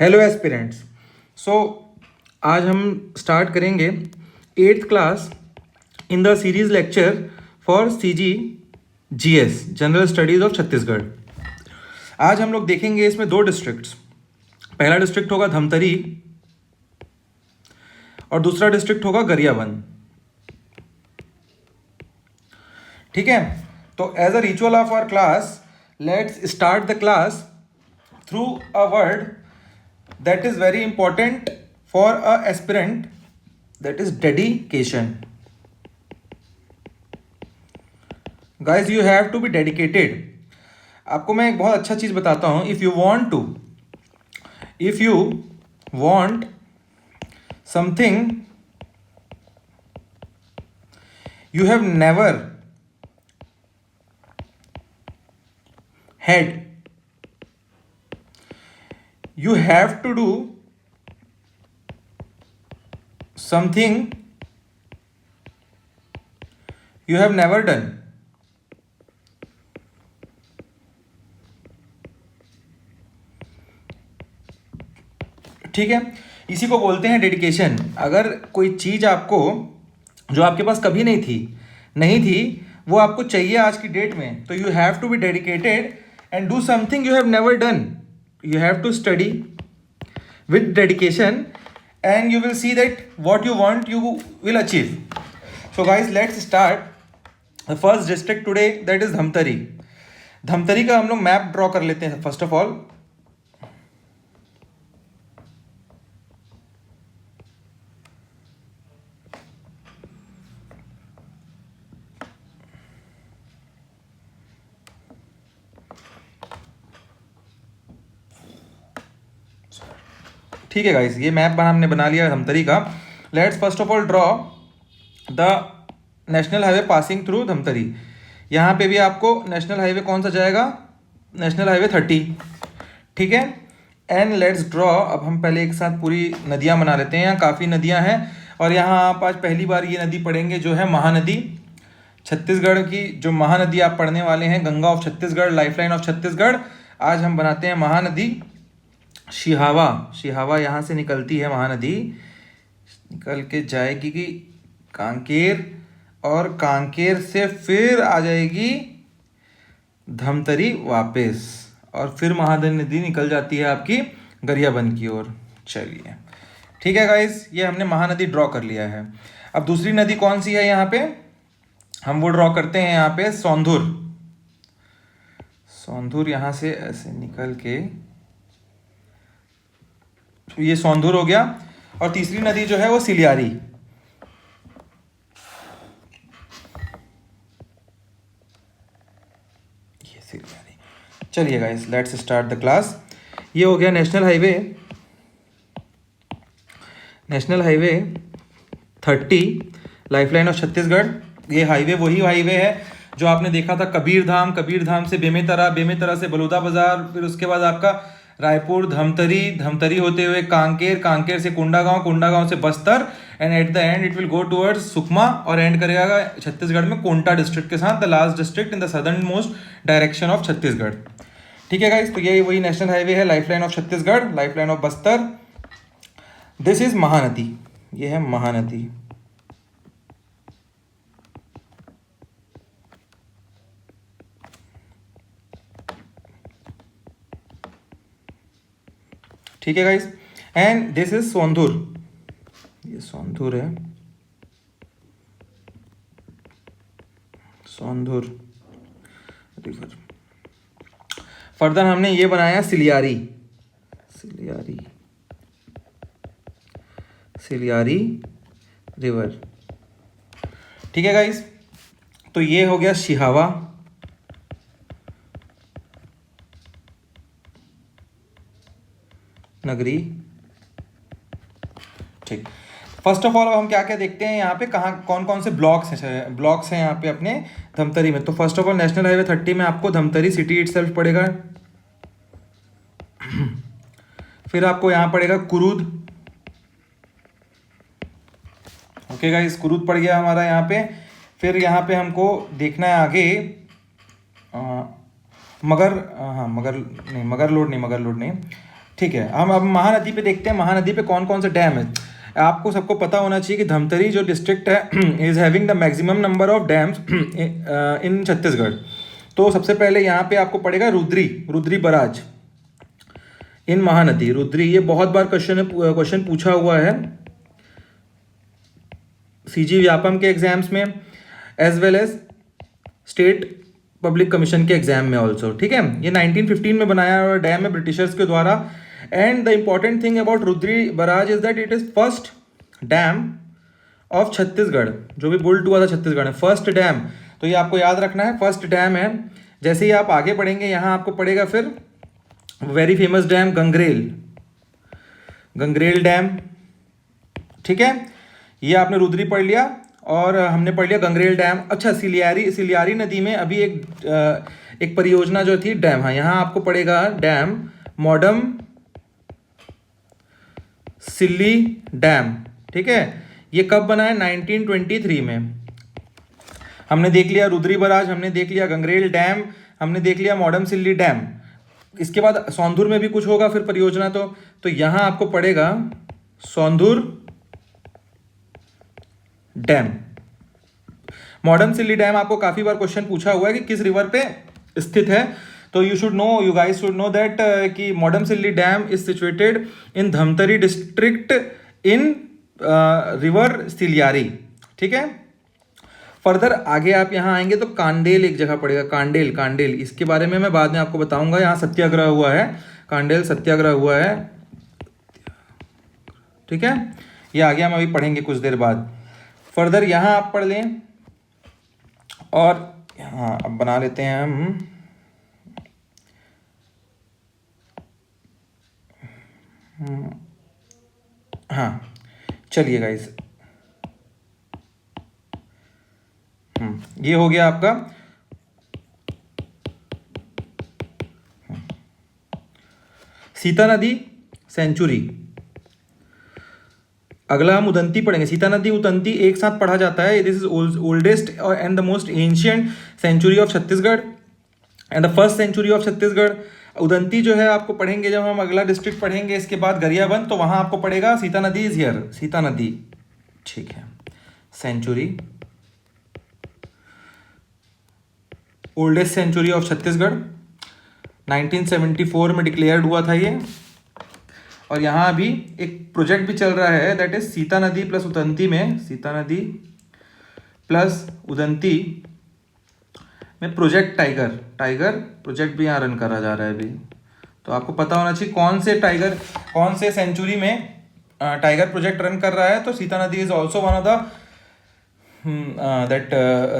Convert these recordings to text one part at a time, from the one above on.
Hello aspirants. सो आज हम start करेंगे 8th class in the series lecture for CG GS general studies of Chhattisgarh. आज हम लोग देखेंगे इसमें दो डिस्ट्रिक्ट्स। पहला डिस्ट्रिक्ट होगा धमतरी और दूसरा डिस्ट्रिक्ट होगा गरियाबंद। ठीक है, तो as a ritual of our class let's start the class through a word that is very important for a aspirant, that is dedication. Guys, you have to be dedicated. आपको मैं एक बहुत अच्छा चीज़ बताता हूँ. if you want something you have never had, you have to do something you have never done. ठीक है, इसी को बोलते हैं डेडिकेशन। अगर कोई चीज़ आपको जो आपके पास कभी नहीं थी वो आपको चाहिए आज की डेट में, तो you have to be dedicated and do something you have never done. You have to study with dedication and you will see that what you want you will achieve. So guys, let's start the first district today, that is Dhamtari. Dhamtari का हम लोग map draw कर लेते हैं first of all. ठीक है guys, ये map हमने बना लिया धमतरी का. Let's first of all draw the national highway passing through Dhamtari. यहाँ पे भी आपको नेशनल हाईवे कौन सा जाएगा? National highway 30. ठीक है, एंड लेट्स ड्रॉ. अब हम पहले एक साथ पूरी नदियाँ बना लेते हैं. यहाँ काफ़ी नदियाँ हैं और यहाँ आप आज पहली बार ये नदी पढ़ेंगे जो है महानदी. छत्तीसगढ़ की जो महानदी आप पढ़ने वाले हैं, Ganga of Chhattisgarh, lifeline of Chhattisgarh. आज हम बनाते हैं महानदी शिहावा यहाँ से निकलती है महानदी, निकल के जाएगी कि कांकेर और कांकेर से फिर आ जाएगी धमतरी वापस और फिर महानदी निकल जाती है आपकी गरियाबंद की ओर. चलिए ठीक है गाइस, ये हमने महानदी ड्रॉ कर लिया है. अब दूसरी नदी कौन सी है यहाँ पे? हम वो ड्रॉ करते हैं यहाँ पे सौंधुर यहाँ से ऐसे निकल के ये सौंधुर हो गया. और तीसरी नदी जो है वो सिलियारी. ये सिलियारी. चलिए guys, let's start the class. ये हो गया national highway 30, lifeline of Chhattisgarh. ये हाईवे वही हाईवे है जो आपने देखा था कबीरधाम से बेमेतरा से बलौदा बाजार, फिर उसके बाद आपका रायपुर, धमतरी होते हुए कांकेर से कुंडागांव से Bastar, and at the end it will go towards Sukma और एंड करेगा छत्तीसगढ़ में कोंटा डिस्ट्रिक्ट के साथ, the last district in the southern most direction of Chhattisgarh. ठीक है गाइस, तो ये वही नेशनल हाईवे है, lifeline of Chhattisgarh, lifeline of Bastar. This is Mahanadi. ये है महानदी. ठीक है गाइस, एंड दिस इज सौंधुर. ये सौंधुर है, सौंधुर रिवर. फर्दर हमने ये बनाया सिलियारी रिवर. ठीक है गाइस, तो ये हो गया शिहावा, नगरी. ठीक, फर्स्ट ऑफ ऑल अब हम क्या क्या देखते हैं यहाँ पे, कौन कौन से ब्लॉक्स हैं यहाँ पे अपने धमतरी में. तो first of all national highway 30 में आपको धमतरी सिटी इटसेल्फ पड़ेगा. फिर आपको यहाँ पड़ेगा कुरूद. ओके गाइस, कुरूद पड़ गया हमारा यहाँ पे. फिर यहाँ पे हमको देखना है आगे मगर लोड नहीं. ठीक है, हम अब महानदी पे देखते हैं, महानदी पे कौन कौन से डैम है। आपको सबको पता होना चाहिए कि धमतरी जो डिस्ट्रिक्ट है is having the maximum number of dams in Chhattisgarh. तो सबसे पहले यहाँ पे आपको पड़ेगा रुद्री, रुद्री बराज इन महानदी, रुद्री। ये बहुत बार क्वेश्चन पूछा हुआ है सीजी व्यापम के एग्जाम्स में as well as state public commission के एग्जाम में ऑल्सो। ठीक है, ये 1915 में बनाया हुआ डैम है ब्रिटिशर्स के द्वारा। And the important thing about Rudri barrage is that it is first dam of Chhattisgarh, जो भी बुल्ट हुआ था छत्तीसगढ़ में, फर्स्ट डैम। तो ये आपको याद रखना है, फर्स्ट डैम है। जैसे ही आप आगे बढ़ेंगे यहाँ आपको पड़ेगा फिर very famous dam Gangrel, Gangrel dam. ठीक है, ये आपने रुद्री पढ़ लिया और हमने पढ़ लिया गंगरेल डैम। अच्छा, सिलियारी नदी में अभी एक परियोजना जो थी डैम, हाँ यहाँ आपको पड़ेगा डैम मॉडम सिल्ली डैम। ठीक है, ये कब बना है? 1923 में। हमने देख लिया रुद्री बराज, हमने देख लिया गंगरेल डैम, हमने देख लिया मॉडम सिल्ली डैम। इसके बाद सौंधुर में भी कुछ होगा फिर परियोजना। तो यहां आपको पड़ेगा सौंधुर डैम। मॉडर्न सिल्ली डैम आपको काफी बार क्वेश्चन पूछा हुआ है कि किस रिवर पे स्थित है। तो you guys should know that कि modern Silli dam is situated in Dhamtari district in river Siliyari. ठीक है, फर्दर आगे आप यहाँ आएंगे तो कांडेल एक जगह पड़ेगा, कांडेल, कांडेल इसके बारे में मैं बाद में आपको बताऊंगा। यहाँ सत्याग्रह हुआ है, कांडेल सत्याग्रह हुआ है। ठीक है, ये आगे हम अभी पढ़ेंगे कुछ देर बाद। फर्दर यहाँ आप पढ़ लें और हाँ अब बना लेते हैं हम हाँ चलिए गाइस, ये हो गया आपका सीता नदी सेंचुरी। अगला हम उदंती पढ़ेंगे। सीता नदी उदंती एक साथ पढ़ा जाता है। This is oldest and the most ancient century of Chhattisgarh and the first century of Chhattisgarh. Udanti जो है आपको पढ़ेंगे जब हम अगला डिस्ट्रिक्ट पढ़ेंगे इसके बाद गरियाबंद, तो वहां आपको पड़ेगा सीता नदी इज हियर, सीता नदी। ठीक है, century, oldest century of Chhattisgarh, 1974 में डिक्लेयर्ड हुआ था ये। और यहाँ अभी एक प्रोजेक्ट भी चल रहा है दैट इज सीता नदी प्लस उदंती में, सीता नदी प्लस उदंती में प्रोजेक्ट टाइगर, टाइगर प्रोजेक्ट भी यहाँ रन करा जा रहा है अभी। तो आपको पता होना चाहिए कौन से टाइगर, कौन से सेंचुरी में टाइगर प्रोजेक्ट रन कर रहा है। तो Sita Nadi is also one of the that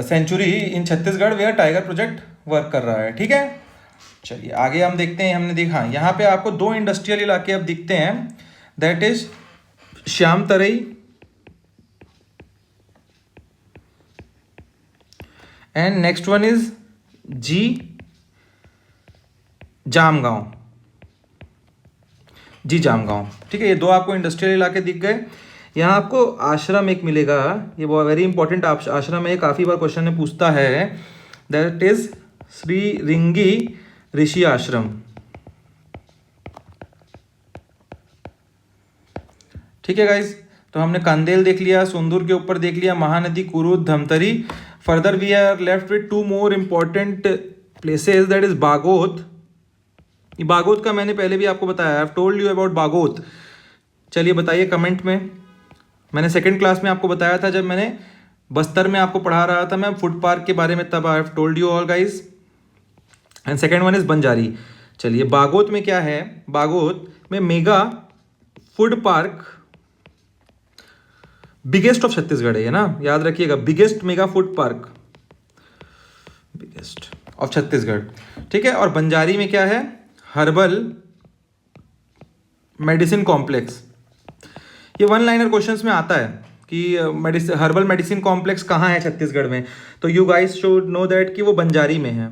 century in Chhattisgarh where tiger project work कर रहा है। ठीक है, चलिए आगे हम देखते हैं। हमने देखा यहाँ पे आपको दो इंडस्ट्रियल इलाके अब दिखते हैं, that is Shyam Tarai and next one is G Jamgaon, G Jamgaon. ठीक है, ये दो आपको इंडस्ट्रियल इलाके दिख गए। यहाँ आपको आश्रम एक मिलेगा, ये बहुत वेरी इंपॉर्टेंट आश्रम है, काफ़ी बार क्वेश्चन में पूछता है, दैट इज श्री रिंगी ऋषि आश्रम। ठीक है गाइज, तो हमने कांदेल देख लिया, सोंदूर के ऊपर देख लिया, Mahanadi, Kurud, Dhamtari. Further we are left with two more important places, that is Bagot. Bagot का मैंने पहले भी आपको बताया, I have told you about Bagot. चलिए बताइए कमेंट में। मैंने सेकंड क्लास में आपको बताया था जब मैंने बस्तर में आपको पढ़ा रहा था मैं फूड पार्क के बारे में, तब आई have told you all guys. And second one is Banjari. चलिए बागोत में क्या है, बागोत में mega food park biggest of Chhattisgarh है ना, याद रखिएगा, biggest mega food park, biggest of Chhattisgarh. ठीक है, और बंजारी में क्या है, हर्बल मेडिसिन कॉम्प्लेक्स। ये वन लाइनर क्वेश्चंस में आता है कि हर्बल मेडिसिन कॉम्प्लेक्स कहाँ है छत्तीसगढ़ में। तो you guys should know that कि वो बंजारी में है।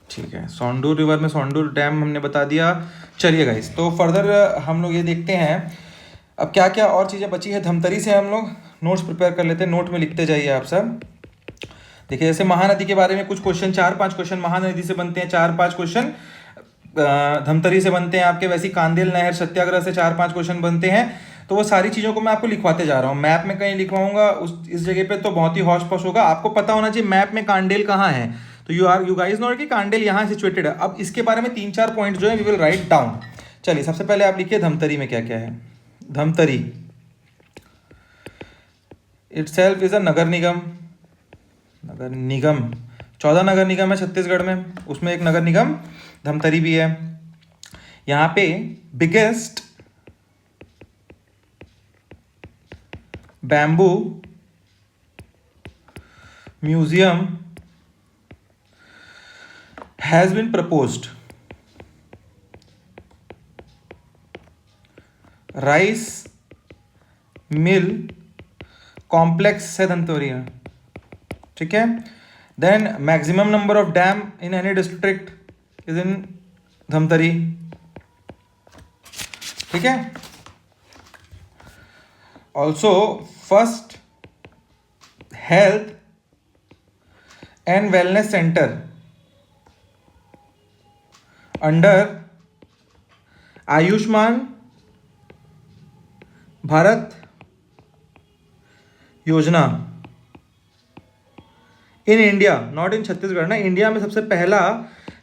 ठीक है, सोंडूर रिवर में सोंडूर डैम हमने बता दिया। चलिए गाइस, तो फर्दर हम लोग ये देखते हैं अब क्या क्या और चीज़ें बची है। धमतरी से हम लोग नोट्स प्रिपेयर कर लेते हैं, नोट में लिखते जाइए आप सब। देखिए जैसे महानदी के बारे में कुछ क्वेश्चन, 4-5 क्वेश्चन महानदी से बनते हैं, 4-5 क्वेश्चन धमतरी से बनते हैं आपके, वैसे ही कांदेल नहर सत्याग्रह से 4-5 क्वेश्चन बनते हैं। तो वो सारी चीज़ों को मैं आपको लिखवाते जा रहा हूँ। मैप में कहीं लिखवाऊंगा उस इस जगह पे तो बहुत ही हौश पौश होगा। आपको पता होना चाहिए मैप में कांडेल कहाँ है। तो यू गाइस नो कि कांडेल यहाँ सिचुएटेड है। अब इसके बारे में 3-4 पॉइंट जो है वी विल राइट डाउन। चलिए सबसे पहले आप लिखिए धमतरी में क्या क्या है। धमतरी इटसेल्फ इज अ नगर निगम। नगर निगम 14 नगर निगम है छत्तीसगढ़ में, उसमें एक नगर निगम धमतरी भी है। यहाँ पे biggest bamboo museum has been proposed. Rice mill complex है धमतरी में, ठीक है। Then maximum number of dam in any district is in Dhamtari, ठीक है। Also first health and wellness centre under Ayushman Bharat Yojana in India, not in Chhattisgarh ना, इंडिया में सबसे पहला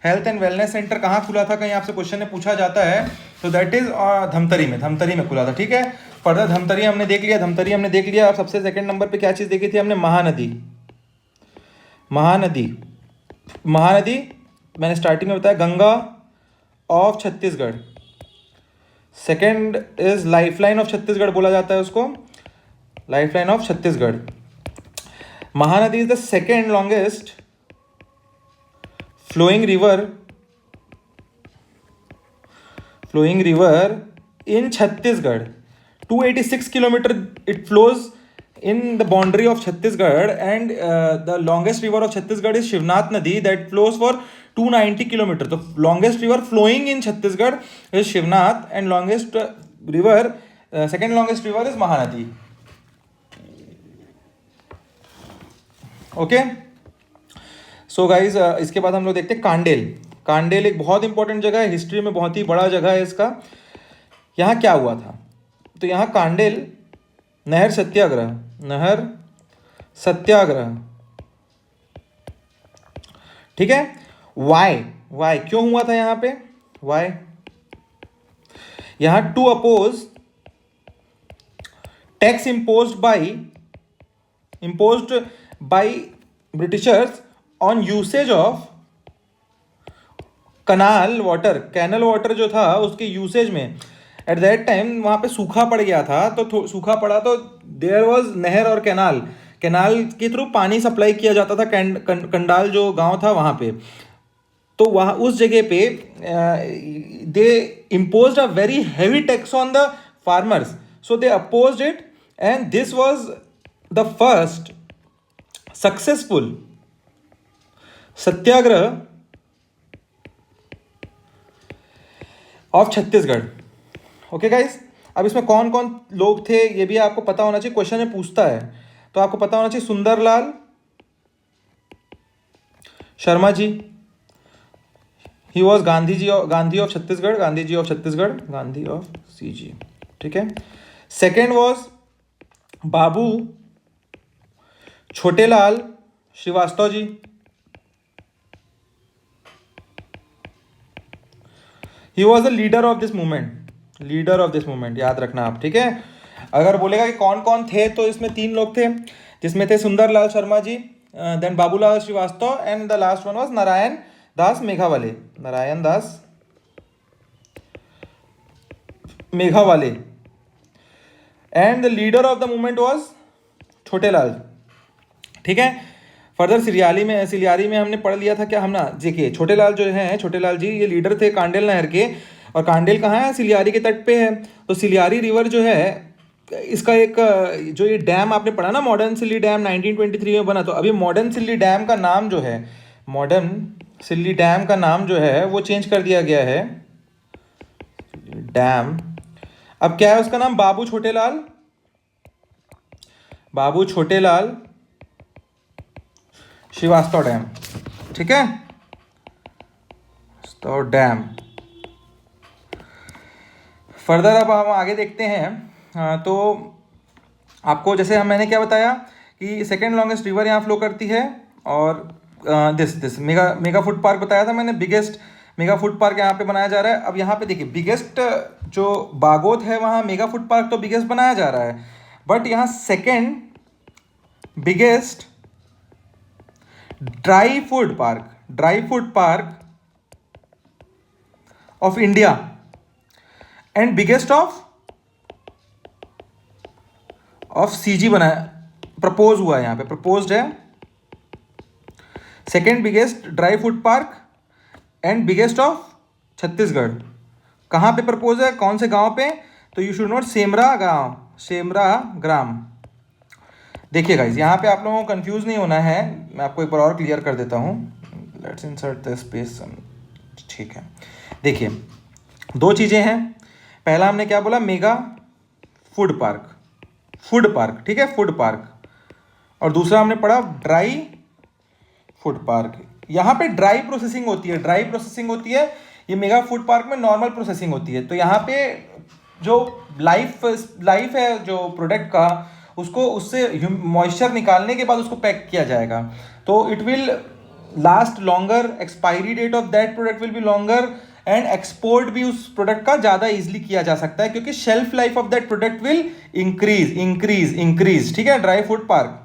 हेल्थ एंड वेलनेस सेंटर कहाँ खुला था, कहीं आपसे क्वेश्चन में पूछा जाता है तो दैट इज धमतरी में खुला था, ठीक है। फर्दर धमतरी हमने देख लिया। अब सबसे सेकंड नंबर पे क्या चीज़ देखी थी हमने, महानदी मैंने स्टार्टिंग में बताया, Ganga of Chhattisgarh. Second is lifeline of Chhattisgarh बोला जाता है उसको, lifeline of Chhattisgarh. Mahanadi is the second longest flowing river in Chhattisgarh. 286 kilometre it flows in the boundary of Chhattisgarh, and the longest river of Chhattisgarh is Shivnath Nadi that flows for 290 kilometers. The longest river flowing in Chhattisgarh is Shivnath, and longest river, second longest river is Mahanadi. Okay so guys इसके बाद हम लोग देखते हैं कांडेल एक बहुत important जगह है, हिस्ट्री में बहुत ही बड़ा जगह है इसका। यहाँ क्या हुआ था, तो यहाँ कांडेल नहर सत्याग्रह, ठीक है। वाई क्यों हुआ था यहाँ पे, वाई, यहाँ to oppose tax imposed by Britishers on usage of canal water जो था उसके यूसेज में। एट दैट टाइम वहाँ पे सूखा पड़ गया था, तो सूखा पड़ा तो देयर वाज नहर और कैनाल के थ्रू पानी सप्लाई किया जाता था कंडाल जो गांव था वहाँ पे। तो वहाँ उस जगह पे they imposed a very heavy tax on the farmers, so they opposed it, and this was the first successful satyagraha of Chhattisgarh. Okay guys, अब इसमें कौन कौन लोग थे ये भी आपको पता होना चाहिए, क्वेश्चन में पूछता है तो आपको पता होना चाहिए। Sundarlal Sharma ji, he was Gandhi of Chhattisgarh, Gandhi of CG, ठीक है। Second was Babu Chhotelal Shrivastava ji, he was the leader of this movement, याद रखना आप, ठीक है। अगर बोलेगा कि कौन कौन थे तो इसमें 3 लोग थे, जिसमें थे Sundarlal Sharma ji, then Babulal Shrivastava, and the last one was Narayan Das Meghawale, and the leader of the movement was Chhotelal, ठीक है। फर्दर सिलियारी में हमने पढ़ लिया था क्या, हम ना देखिए छोटेलाल जी ये लीडर थे कांडेल नहर के, और कांडेल कहाँ है, सिलियारी के तट पे है। तो सिलियारी रिवर जो है इसका एक जो ये डैम आपने पढ़ा ना, मॉडर्न सिल्ली डैम 1923 में बना, तो अभी मॉडर्न सिल्ली डैम का नाम जो है वो चेंज कर दिया गया है डैम। अब क्या है उसका नाम, बाबू छोटेलाल श्रीवास्तव डैम, ठीक है, तो डैम फर्दर अब हम आगे देखते हैं। तो आपको जैसे मैंने क्या बताया कि सेकेंड लॉन्गेस्ट रिवर यहाँ फ्लो करती है, और this mega mega food park बताया था मैंने, बिगेस्ट मेगा फूड पार्क यहाँ पे बनाया जा रहा है। अब यहाँ पे देखिए बिगेस्ट जो बागोद है वहाँ मेगा फूड पार्क तो बिगेस्ट बनाया जा रहा है, बट यहाँ second biggest dry food park of India and biggest of CG बनाया, प्रपोज हुआ है यहाँ पे, प्रपोज्ड है second biggest dry food park and biggest of Chhattisgarh. कहाँ पे प्रपोज है, कौन से गांव पे, तो यू शुड नोट सेमरा गांव, सेमरा ग्राम। देखिए गाइस यहाँ पे आप लोगों को कंफ्यूज नहीं होना है, मैं आपको एक बार और क्लियर कर देता हूँ। लेट्स इंसर्ट द स्पेस, ठीक है। देखिए दो चीज़ें हैं, पहला हमने क्या बोला, मेगा फूड पार्क, ठीक है, फूड पार्क, और दूसरा हमने पढ़ा ड्राई फूड पार्क। यहाँ पे ड्राई प्रोसेसिंग होती है, ये मेगा फूड पार्क में नॉर्मल प्रोसेसिंग होती है। तो यहाँ पे जो लाइफ है जो प्रोडक्ट का, उसको उससे मॉइस्चर निकालने के बाद उसको पैक किया जाएगा, तो it will last longer, expiry date of that product will be longer, and export भी उस प्रोडक्ट का ज़्यादा इजीली किया जा सकता है, क्योंकि shelf life of that product will increase, ठीक है। Dry food park,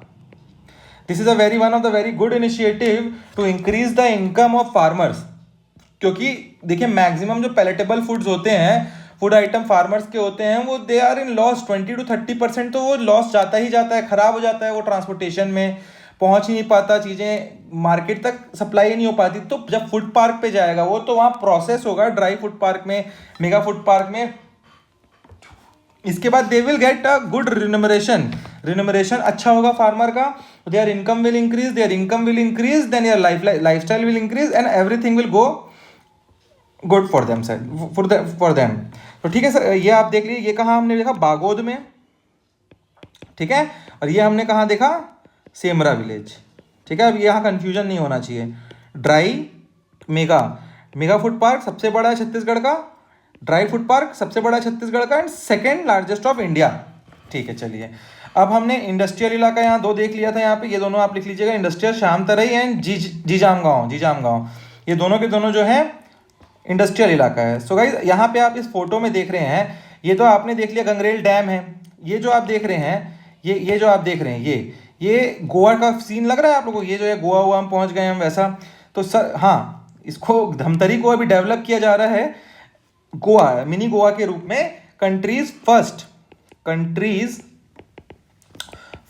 this is a very one of the very good initiative to increase the income of farmers, क्योंकि देखिए मैक्सिमम जो पैलेटेबल फूड्स होते हैं, फूड आइटम फार्मर्स के होते हैं, वो they are in loss 20 to 30%, तो वो लॉस जाता ही जाता है, खराब हो जाता है, वो ट्रांसपोर्टेशन में पहुंच ही नहीं पाता, चीज़ें मार्केट तक सप्लाई नहीं हो पाती। तो जब फूड पार्क पे जाएगा वो, तो वहाँ प्रोसेस होगा ड्राई फूड पार्क में, मेगा फूड पार्क में, इसके बाद they will get a good remuneration अच्छा होगा फार्मर का, their income will increase, then your lifestyle will increase, and everything will go good for them for them. तो ठीक है सर, ये आप देख लीजिए, ये कहाँ हमने देखा, बागोद में, ठीक है, और ये हमने कहाँ देखा, सेमरा विलेज, ठीक है। अब यहाँ कंफ्यूजन नहीं होना चाहिए, ड्राई मेगा फूड पार्क सबसे बड़ा है छत्तीसगढ़ का, ड्राई फूड पार्क सबसे बड़ा है छत्तीसगढ़ का, and second largest of India, ठीक है। चलिए अब हमने इंडस्ट्रियल इलाका यहाँ दो देख लिया था, यहाँ पे ये दोनों आप लिख लीजिएगा, इंडस्ट्रियल शामतरई एंड जीजाम गाँव, ये दोनों के दोनों जो है इंडस्ट्रियल इलाका है। सो गाइस यहाँ पे आप इस फोटो में देख रहे हैं, ये तो आपने देख लिया गंगरेल डैम है, ये जो आप देख रहे हैं, ये जो आप देख रहे हैं, ये गोवा का सीन लग रहा है आप लोगों को, ये जो है गोवा हम पहुंच गए हम वैसा। तो सर हाँ, इसको धमतरी को अभी डेवलप किया जा रहा है गोवा, मिनी गोवा के रूप में, कंट्रीज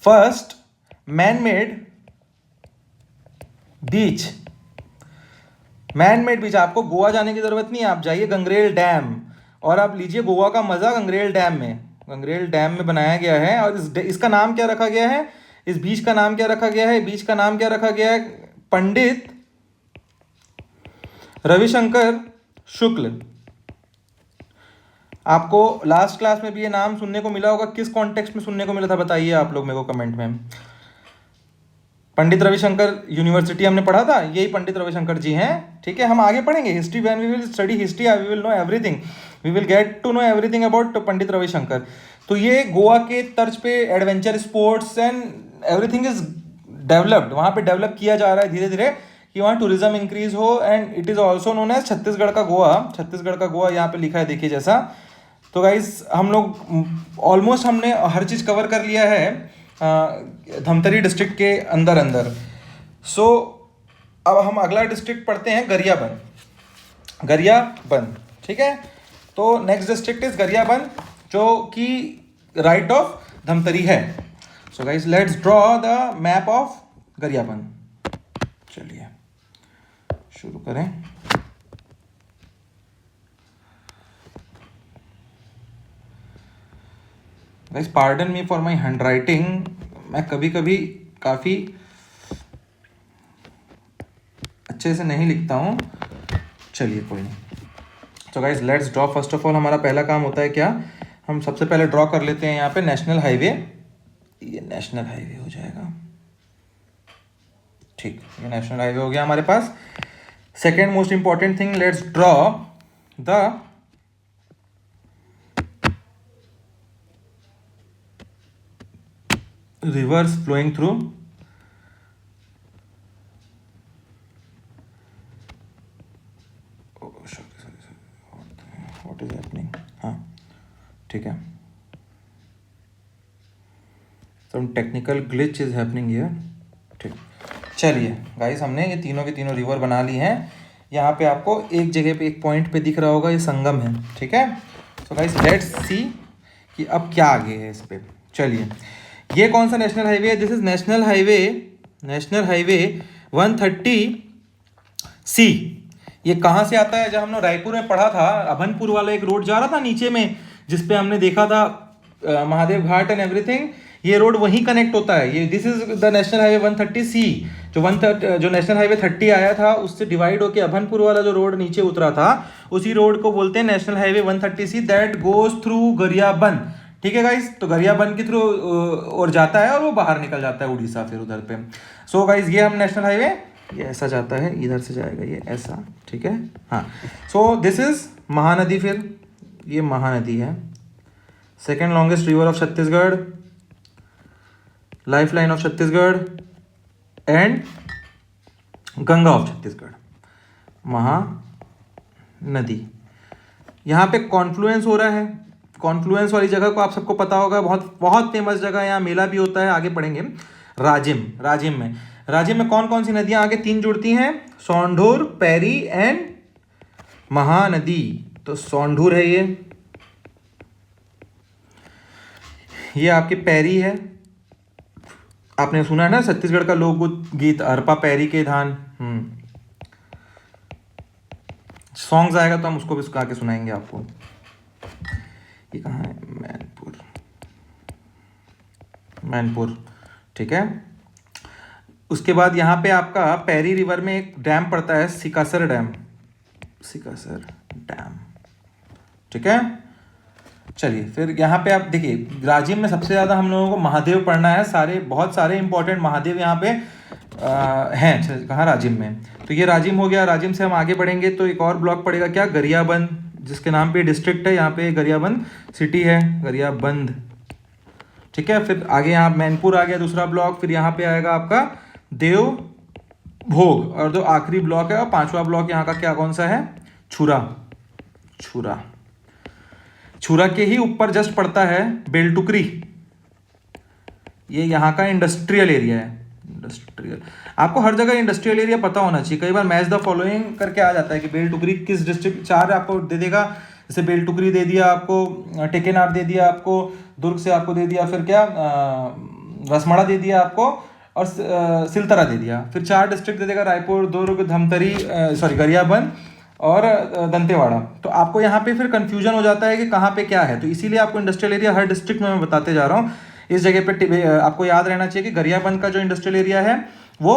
फर्स्ट मैन मेड बीच। आपको गोवा जाने की जरूरत नहीं है, आप जाइए गंगरेल डैम और आप लीजिए गोवा का मजा। गंगरेल डैम में बनाया गया है, और इसका नाम क्या रखा गया है, इस बीच का नाम क्या रखा गया है, पंडित रविशंकर शुक्ल। आपको लास्ट क्लास में भी ये नाम सुनने को मिला होगा, किस कॉन्टेक्स्ट में सुनने को मिला था बताइए आप लोग मेरे को कमेंट में। पंडित रविशंकर यूनिवर्सिटी हमने पढ़ा था, यही पंडित रविशंकर जी हैं, ठीक है। हम आगे पढ़ेंगे history, when we will study history we will know everything, we will get to know everything about Pandit Ravishankar. तो ये गोवा के तर्ज पे adventure sports and everything is developed, वहाँ पे डेवलप किया जा रहा है धीरे धीरे, कि वहाँ टूरिज्म इंक्रीज हो, and it is also known as Chhattisgarh का गोवा यहाँ पे लिखा है, देखिए जैसा। तो गाइस हम लोग ऑलमोस्ट हमने हर चीज़ कवर कर लिया है धमतरी डिस्ट्रिक्ट के अंदर। सो अब हम अगला डिस्ट्रिक्ट पढ़ते हैं गरियाबंद, ठीक है। तो नेक्स्ट डिस्ट्रिक्ट इज गरियाबंद, जो कि राइट ऑफ धमतरी है। So guys let's draw the map of Gariaband. चलिए शुरू करें। Guys pardon me for my hand writing, मैं कभी कभी काफ़ी अच्छे से नहीं लिखता हूँ, चलिए कोई नहीं। तो guys let's draw. First of all हमारा पहला काम होता है क्या, हम सबसे पहले ड्रॉ कर लेते हैं यहाँ पे नेशनल हाईवे, ये नेशनल हाईवे हो जाएगा, ठीक, ये नेशनल हाईवे हो गया हमारे पास। Second most important thing, let's draw the rivers flowing through what is happening, हाँ ठीक है, some technical glitch is happening here, ठीक। चलिए गाइस, हमने ये तीनों के तीनों रिवर बना ली हैं। यहाँ पे आपको एक जगह पे एक पॉइंट पे दिख रहा होगा ये संगम है, ठीक है। तो गाइस लेट्स सी कि अब क्या आगे है इस पे। चलिए, ये कौन सा नेशनल हाईवे है? This is national highway 130C। ये कहाँ से आता है? जब हमने रायपुर में पढ़ा था, अभनपुर वाला एक रोड जा रहा था नीचे में, जिसपे हमने देखा था महादेव घाट एंड एवरीथिंग, ये रोड वहीं कनेक्ट होता है। ये this is the national highway 130C। जो नेशनल हाईवे 30 आया था उससे डिवाइड होकर अभनपुर वाला जो रोड नीचे उतरा था, उसी रोड को बोलते हैं national highway 130C, that goes through Gariaband, ठीक है गाइस। तो गरियाबंद के थ्रू और जाता है और वो बाहर निकल जाता है उड़ीसा फिर उधर पे। सो गाइस, ये हम नेशनल हाईवे, ये ऐसा जाता है, इधर से जाएगा ये ऐसा, ठीक है, हाँ। सो दिस इज महानदी, फिर ये महानदी है, second longest river of Chhattisgarh, life line of Chhattisgarh and Ganga of Chhattisgarh, Mahanadi. यहाँ पे कॉन्फ्लुएंस हो रहा है। कॉन्फ्लुएंस वाली जगह को आप सबको पता होगा, बहुत बहुत फेमस जगह है, यहाँ मेला भी होता है, आगे पढ़ेंगे। राजिम में कौन कौन सी नदियाँ आगे तीन जुड़ती हैं? सोंढूर, पैरी एंड महानदी। तो सोंढूर है ये आपके पैरी है। आपने सुना है ना छत्तीसगढ़ का लोक गीत, हरपा पैरी के धान। सॉन्ग्स आएगा तो हम उसको भी गा के सुनाएंगे आपको। ये कहाँ है? मैनपुर, ठीक है। उसके बाद यहाँ पे आपका पैरी रिवर में एक डैम पड़ता है, सिकासर डैम, ठीक है। चलिए, फिर यहाँ पे आप देखिए, राजिम में सबसे ज़्यादा हम लोगों को महादेव पढ़ना है। बहुत सारे इंपॉर्टेंट महादेव यहाँ पे हैं। कहाँ? राजिम में। तो ये राजिम हो गया। राजिम से हम आगे बढ़ेंगे तो एक और ब्लॉक पड़ेगा, क्या? गरियाबंद, जिसके नाम पे डिस्ट्रिक्ट है। यहाँ पे गरियाबंद सिटी है, गरियाबंद, ठीक है। फिर आगे यहाँ मैनपुर आ गया, दूसरा ब्लॉक। फिर यहाँ पे आएगा आपका देव भोग, और जो आखिरी ब्लॉक है और पांचवा ब्लॉक यहाँ का क्या, कौन सा है? छुरा के ही ऊपर जस्ट पड़ता है बेलटुकरी। ये यहाँ का इंडस्ट्रियल एरिया है। आपको हर जगह इंडस्ट्रियल एरिया पता होना चाहिए। कई बार मैच द फॉलोइंग करके आ जाता है कि बेलटुकरी किस डिस्ट्रिक्ट, चार आपको दे देगा, जैसे बेलटुकरी दे दिया आपको, टेकेनार दे दिया आपको, दुर्ग से आपको दे दिया, फिर क्या रसमाड़ा दे दिया आपको, और सिलतरा दे दिया। फिर चार डिस्ट्रिक्ट दे देगा, रायपुर, दुर्ग, धमतरी, गरियाबंद और दंतेवाड़ा। तो आपको यहाँ पे फिर कंफ्यूजन हो जाता है कि कहाँ पे क्या है। तो इसीलिए आपको इंडस्ट्रियल एरिया हर डिस्ट्रिक्ट में मैं बताते जा रहा हूँ। इस जगह पे आपको याद रहना चाहिए कि गरियाबंद का जो इंडस्ट्रियल एरिया है वो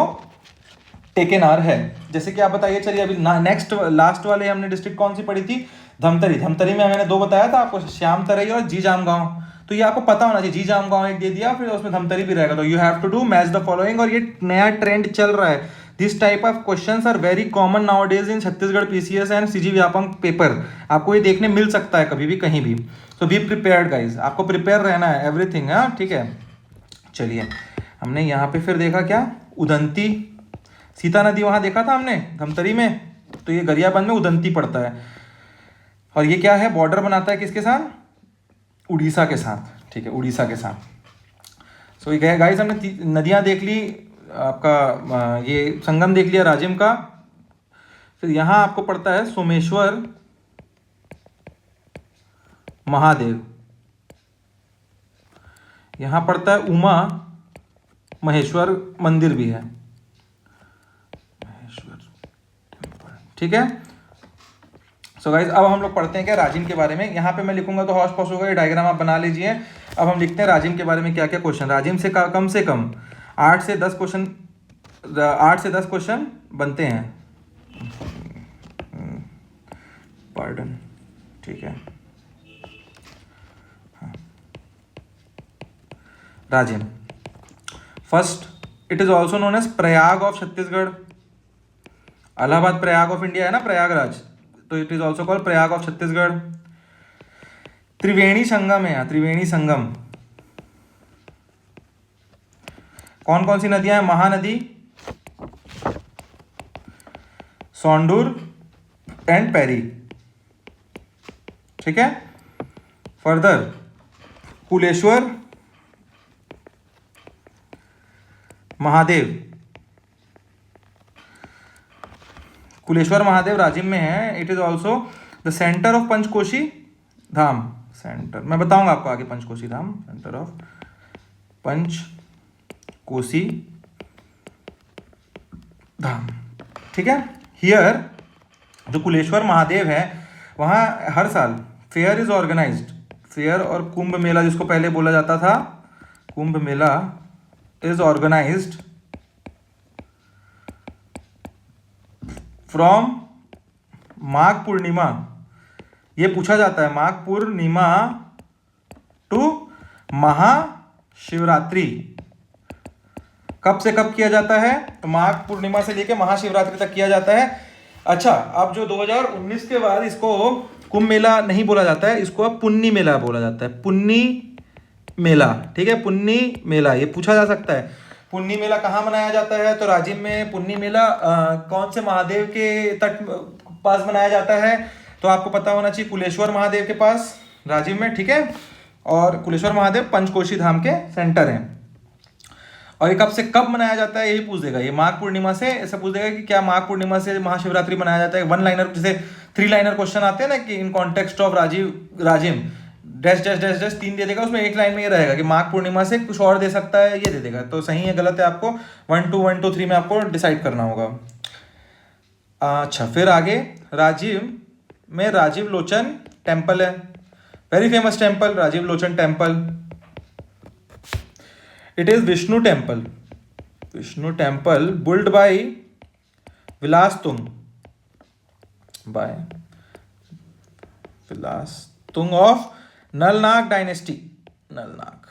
टेकेनार है। जैसे कि आप बताइए, चलिए अभी नेक्स्ट लास्ट वाले हमने डिस्ट्रिक्ट कौन सी पढ़ी थी? धमतरी में मैंने दो बताया था आपको, श्याम तराई और जीजाम गांव। तो ये आपको पता होना चाहिए। जीजाम गांव एक दे दिया, फिर उसमें धमतरी भी रहेगा। तो you have to do match the following. और ये नया ट्रेंड चल रहा है। This type of questions are very common nowadays in Chhattisgarh PCS and CG Vyapam paper. आपको ये देखने मिल सकता है कभी भी, कहीं भी। तो बी प्रिपेयर्ड गाइज, आपको प्रिपेयर रहना है एवरीथिंग, हाँ, ठीक है। चलिए, हमने यहाँ पे फिर देखा क्या? उदंती, सीता नदी वहाँ देखा था हमने धमतरी में। तो ये गरियाबंद में उदंती पड़ता है। और ये क्या है? बॉर्डर बनाता है किसके साथ? उड़ीसा के साथ, ठीक है, उड़ीसा के साथ। सो ये गाइस, हमने नदियाँ देख ली, आपका ये संगम देख लिया राजिम का। फिर यहाँ आपको पड़ता है सोमेश्वर महादेव, यहाँ पड़ता है उमा महेश्वर मंदिर भी है, ठीक है। सो गाइज, अब हम लोग पढ़ते हैं क्या राजिम के बारे में। यहाँ पे मैं लिखूंगा तो हौश पौश होगा, ये डायग्राम आप बना लीजिए। अब हम लिखते हैं राजिम के बारे में क्या क्या क्वेश्चन। राजिम से कम 8 से 10 क्वेश्चन बनते हैं, पार्डन, ठीक है। हाँ। Rajim first, it is also known as Prayag of Chhattisgarh. Allahabad Prayag of India है ना, प्रयागराज, तो it is also called Prayag of Chhattisgarh. Triveni Sangam है यहाँ, त्रिवेणी संगम, कौन कौन सी नदियां हैं? महानदी, सौंडूर एंड पैरी। ठीक है। फर्दर कुलेश्वर महादेव, कुलेश्वर महादेव राजिम में है। It is also the centre of Panchkoshi Dham. Centre मैं बताऊंगा आपको आगे, पंचकोशी धाम सेंटर ऑफ पंचकोशी धाम। ठीक है। हियर जो कुलेश्वर महादेव है वहाँ हर साल फेयर इज ऑर्गेनाइज्ड। फेयर और कुंभ मेला जिसको पहले बोला जाता था, Kumbh Mela is organised from Magh Purnima. ये पूछा जाता है माघ पूर्णिमा टू महाशिवरात्रि। कब से कब किया जाता है? तो माघ पूर्णिमा से लेकर महाशिवरात्रि तक किया जाता है। अच्छा, अब जो 2019 के बाद इसको कुंभ मेला नहीं बोला जाता है, इसको अब पुन्नी मेला बोला जाता है। पुन्नी मेला। ठीक है, पुन्नी मेला ये पूछा जा सकता है। पुन्नी मेला कहाँ मनाया जाता है? तो राजिम में पुन्नी मेला कौन से महादेव के तट पास मनाया जाता है? तो आपको पता होना चाहिए, कुलेश्वर महादेव के पास राजिम में। ठीक है। और कुलेश्वर महादेव पंचकोशी धाम के सेंटर हैं। और ये कब से कब मनाया जाता है यही पूछ देगा। ये माघ पूर्णिमा से ऐसा पूछ देगा कि क्या माघ पूर्णिमा से महाशिवरात्रि मनाया जाता है। 1 लाइनर जैसे 3 लाइनर क्वेश्चन आते हैं ना कि in context of Rajim dash dash dash dash 3 दे देगा, उसमें एक लाइन में ये रहेगा कि माघ पूर्णिमा से कुछ और दे सकता है, ये दे देगा। तो सही है गलत है आपको 1 2 1 2 3 में आपको डिसाइड करना होगा। अच्छा, फिर आगे राजिम में राजीव लोचन टेम्पल है। Very famous temple Rajiv Lochan temple. It is Vishnu temple. Vishnu temple built by Vilasatung, by Vilasatung of Nalnag dynasty. Nalnag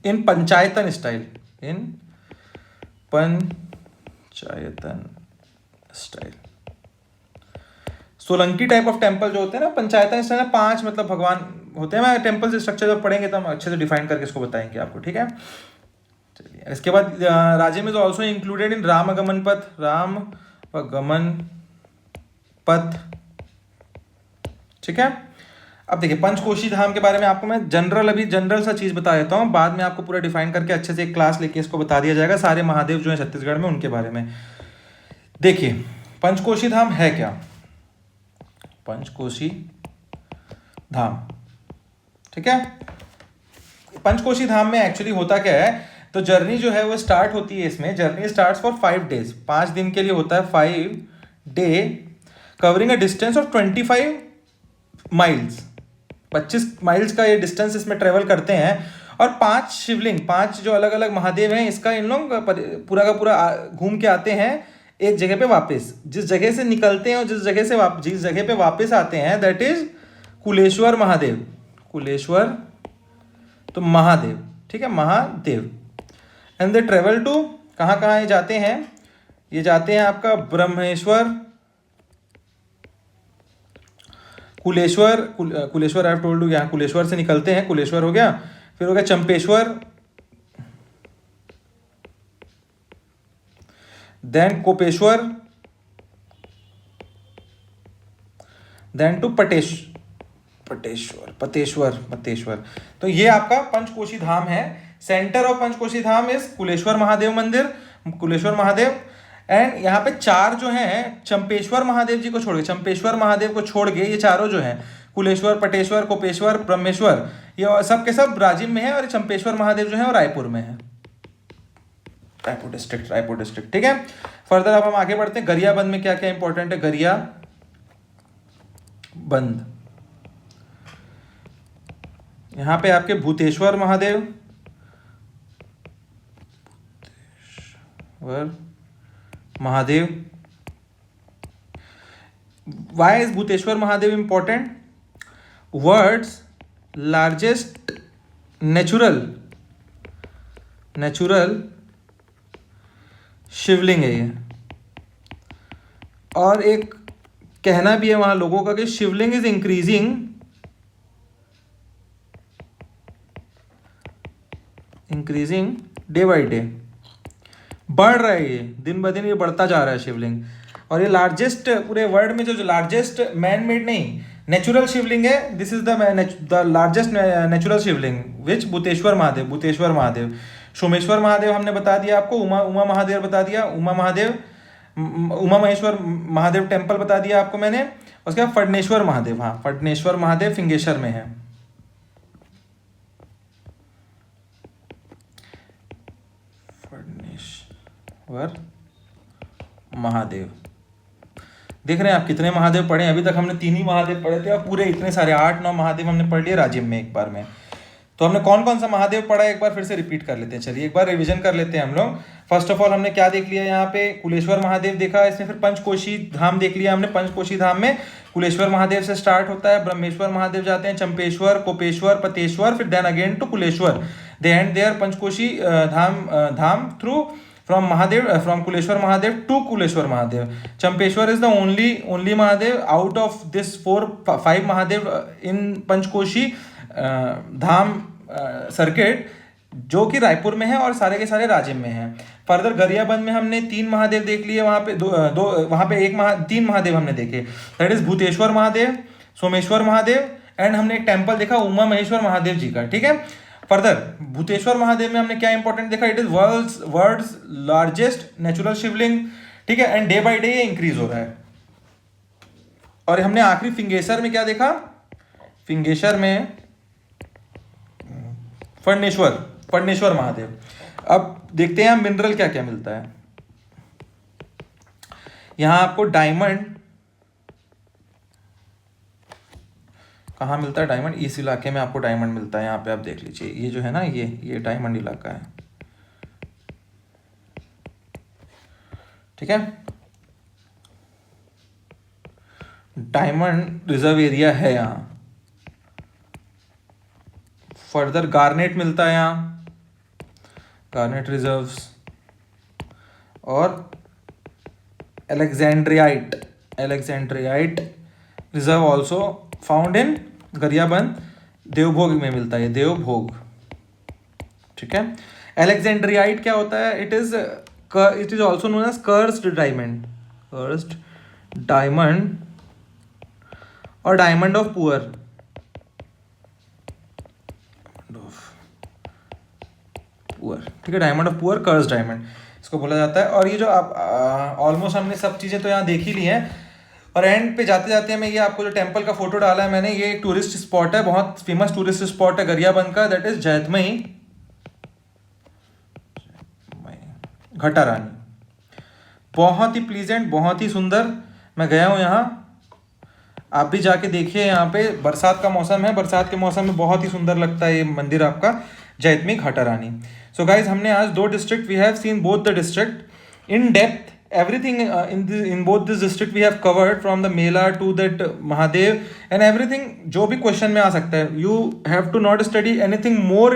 in Panchayatan style. In Panchayatan style. Solanki type of temple जो होते हैं ना पंचायतन स्टाइल में 5 मतलब भगवान होते हैं। मैं टेम्पल से स्ट्रक्चर जब पढ़ेंगे तो हम अच्छे से डिफाइन करके इसको बताएंगे आपको। ठीक है। चलिए, इसके बाद Rajim is also included in Ramgaman Path. Ramgaman पथ। ठीक है। अब देखिए पंचकोशी धाम के बारे में आपको मैं अभी जनरल सा चीज बता देता हूँ, बाद में आपको पूरा डिफाइन करके अच्छे से एक क्लास लेके इसको बता दिया जाएगा सारे महादेव जो है छत्तीसगढ़ में उनके बारे में। देखिए पंचकोशी धाम है क्या? पंचकोशी धाम, ठीक है। पंचकोशी धाम में एक्चुअली होता क्या है, तो जर्नी जो है वो स्टार्ट होती है, इसमें जर्नी स्टार्ट्स फॉर 5 डेज, 5 दिन के लिए होता है, 5 day covering a distance of 25 miles, 25 miles का ये डिस्टेंस इसमें ट्रेवल करते हैं। और 5 शिवलिंग, 5 जो अलग अलग महादेव हैं, इसका इन लोग पूरा का पूरा घूम के आते हैं एक जगह पे वापस। जिस जगह से निकलते हैं और जिस जगह पे वापस आते हैं दैट इज कुलेश्वर महादेव। कुलेश्वर तो महादेव, ठीक है, Mahadev. And they travel to, कहाँ कहाँ ये जाते हैं? ये जाते हैं आपका Brahmeshwar, Kuleshwar I have told you, यहाँ कुलेश्वर से निकलते हैं, कुलेश्वर हो गया, फिर हो गया Champeshwar, then Kopeshwar, then to Pateshwar. तो ये आपका पंचकोशी धाम है। Centre of Panchkoshi Dham is Kuleshwar Mahadev मंदिर, कुलेश्वर महादेव। एंड यहाँ पे 4 जो हैं चंपेश्वर महादेव जी को छोड़ के, चंपेश्वर महादेव को छोड़ के ये चारों जो हैं कुलेश्वर, पटेश्वर, कोपेश्वर, ब्रह्मेश्वर, ये सब के सब राजिम में है। और चंपेश्वर महादेव जो है वो रायपुर में है, रायपुर डिस्ट्रिक्ट, ठीक है। फर्दर अब हम आगे बढ़ते हैं। गरियाबंद में क्या क्या इंपॉर्टेंट है? गरियाबंद, यहाँ पे आपके Bhuteshwar Mahadev, why is Bhuteshwar Mahadev important? World's largest natural Shivling है ये। और एक कहना भी है वहां लोगों का कि Shivling is increasing increasing day by day, बढ़ रहा है ये, दिन ब दिन ये बढ़ता जा रहा है शिवलिंग। और ये लार्जेस्ट पूरे वर्ल्ड में जो लार्जेस्ट मैन मेड नहीं, नेचुरल शिवलिंग है। This is the largest natural Shivling which Bhuteshwar Mahadev, Bhuteshwar Mahadev. Someshwar Mahadev हमने बता दिया आपको, उमा महादेव बता दिया, उमा महादेव, उमा महेश्वर महादेव टेम्पल बता दिया आपको मैंने। उसके बाद फडनेश्वर महादेव, हाँ फडनेश्वर महादेव फिंगेश्वर में है। फडनेश्वर महादेव, देख रहे हैं आप कितने महादेव पढ़े? अभी तक हमने 3 ही महादेव पढ़े थे और पूरे इतने सारे 8-9 महादेव हमने पढ़ लिए राजिम में एक बार में। तो हमने कौन कौन सा महादेव पढ़ा है एक बार फिर से रिपीट कर लेते हैं। चलिए एक बार रिवीजन कर लेते हैं हम लोग। फर्स्ट ऑफ ऑल हमने क्या देख लिया यहाँ पे, कुलेश्वर महादेव देखा, इसमें फिर पंचकोशी धाम देख लिया हमने। पंचकोशी धाम में कुलेश्वर महादेव से स्टार्ट होता है, ब्रह्मेश्वर महादेव जाते हैं, चंपेश्वर, कोपेश्वर, पतेश्वर, फिर then again to Kuleshwar, they and there Panchkoshi Dham through from Mahadev, from Kuleshwar Mahadev to Kuleshwar Mahadev. Champeshwar is the only Mahadev out of this 4-5 Mahadev in Panchkoshi Dham circuit, जो कि रायपुर में है और सारे के सारे राजिम में है। फर्दर गरियाबंद में हमने 3 महादेव देख लिए, वहाँ पे वहाँ पे 3 महादेव हमने देखे, that is Bhuteshwar Mahadev, Someshwar Mahadev and हमने एक टेम्पल देखा उमा महेश्वर महादेव जी का, ठीक है। फर्दर भूतेश्वर महादेव में हमने क्या इंपॉर्टेंट देखा, it is world's largest natural Shivling, ठीक है, एंड डे बाय डे ये इंक्रीज हो रहा है। और हमने आखिरी फिंगेश्वर में क्या देखा, फिंगेश्वर में फडनेश्वर महादेव। अब देखते हैं मिनरल क्या क्या मिलता है। यहां आपको डायमंड कहाँ मिलता है, डायमंड इस इलाके में आपको डायमंड मिलता है। यहाँ पे आप देख लीजिए, ये जो है ना, ये डायमंड इलाका है, ठीक है। डायमंड रिजर्व एरिया है यहाँ। फर्दर गार्नेट मिलता है यहाँ, गार्नेट रिजर्व्स, और alexandrite reserve also found in Gariaband, Devbhog में मिलता है, देवभोग, ठीक है। एलेक्जेंड्रियाइट क्या होता है, it is also known as cursed diamond और डायमंड ऑफ पुअर, ठीक है, diamond of poor, cursed diamond इसको बोला जाता है। और ये जो आप ऑलमोस्ट हमने सब चीज़ें तो यहाँ देख ही ली हैं। और एंड पे जाते जाते मैं ये आपको जो टेंपल का फोटो डाला है मैंने, ये एक टूरिस्ट स्पॉट है, बहुत फेमस टूरिस्ट स्पॉट है गरियाबंद का, दैट इज जैतमई घटा रानी। बहुत ही प्लीजेंट, बहुत ही सुंदर, मैं गया हूँ यहाँ, आप भी जाके देखिए। यहाँ पे बरसात का मौसम है, बरसात के मौसम में बहुत ही सुंदर लगता है ये मंदिर आपका, जैतमई घाटा रानी। सो गाइज हमने आज 2 district, we have seen both the district in depth, everything in both this district we have covered, from the Mela to that Mahadev and everything जो भी question में आ सकता है। You have to not study anything more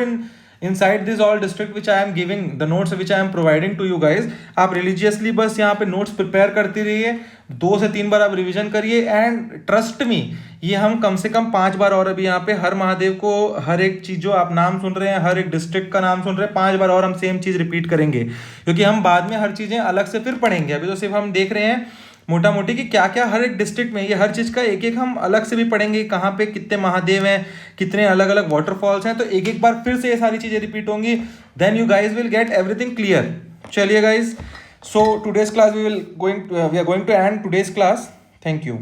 inside this all district which I am giving, the notes which I am providing to you guys। आप religiously बस यहाँ पे notes prepare करते रहिए, 2 से 3 बार आप रिविजन करिए, एंड ट्रस्ट मी ये हम कम से कम 5 बार और अभी यहाँ पे हर महादेव को, हर एक चीज़ जो आप नाम सुन रहे हैं, हर एक डिस्ट्रिक्ट का नाम सुन रहे हैं, 5 बार और हम सेम चीज़ रिपीट करेंगे, क्योंकि हम बाद में हर चीज़ें अलग से फिर पढ़ेंगे। अभी तो सिर्फ हम देख रहे हैं मोटा मोटी कि क्या क्या हर एक डिस्ट्रिक्ट में, ये हर चीज़ का एक एक हम अलग से भी पढ़ेंगे, कहाँ पे कितने महादेव हैं, कितने अलग अलग वाटरफॉल्स हैं, तो एक एक बार फिर से ये सारी चीज़ें रिपीट होंगी, then you guys will get everything clear. चलिए guys, so today's class we are going to end today's class. Thank you.